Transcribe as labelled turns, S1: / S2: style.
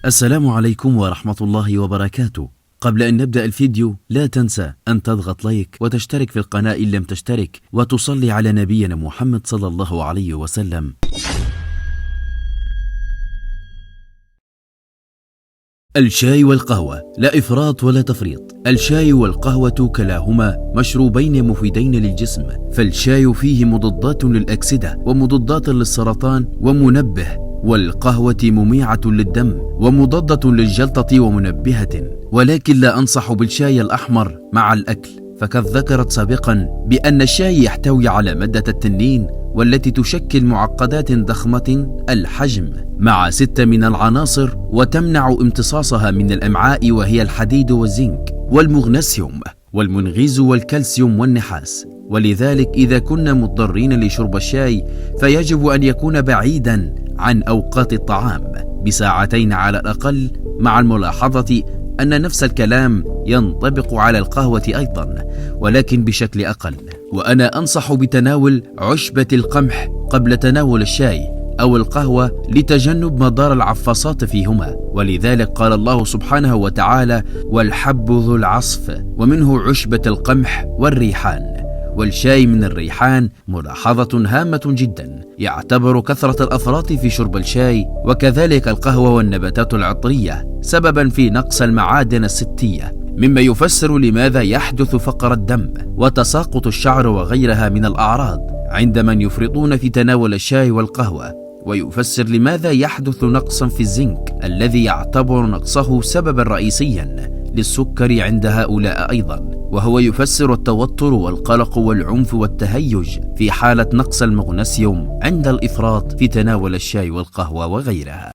S1: السلام عليكم ورحمة الله وبركاته. قبل أن نبدأ الفيديو لا تنسى أن تضغط لايك وتشترك في القناة إن لم تشترك وتصلي على نبينا محمد صلى الله عليه وسلم. الشاي والقهوة لا إفراط ولا تفريط. الشاي والقهوة كلاهما مشروبين مفيدين للجسم، فالشاي فيه مضادات للأكسدة ومضادات للسرطان ومنبه، والقهوة مميعة للدم ومضادة للجلطة ومنبهة. ولكن لا أنصح بالشاي الأحمر مع الأكل، فقد ذكرت سابقا بأن الشاي يحتوي على مادة التنين، والتي تشكل معقدات ضخمة الحجم مع 6 من العناصر، وتمنع امتصاصها من الأمعاء، وهي الحديد والزنك والمغنيسيوم والمنغيز والكالسيوم والنحاس. ولذلك إذا كنا مضطرين لشرب الشاي فيجب أن يكون بعيدا عن أوقات الطعام ب2 على الأقل، مع الملاحظة أن نفس الكلام ينطبق على القهوة أيضا، ولكن بشكل أقل. وأنا أنصح بتناول عشبة القمح قبل تناول الشاي أو القهوة لتجنب مضار العفاصات فيهما، ولذلك قال الله سبحانه وتعالى: والحب ذو العصف، ومنه عشبة القمح والريحان. والشاي من الريحان ملاحظة هامة جدا، يعتبر كثرة الأفراط في شرب الشاي وكذلك القهوة والنباتات العطرية سببا في نقص المعادن الستية، مما يفسر لماذا يحدث فقر الدم وتساقط الشعر وغيرها من الأعراض عند من يفرطون في تناول الشاي والقهوة، ويفسر لماذا يحدث نقص في الزنك الذي يعتبر نقصه سببا رئيسيا للسكر عند هؤلاء أيضا، وهو يفسر التوتر والقلق والعنف والتهيج في حالة نقص المغنيسيوم عند الإفراط في تناول الشاي والقهوة وغيرها.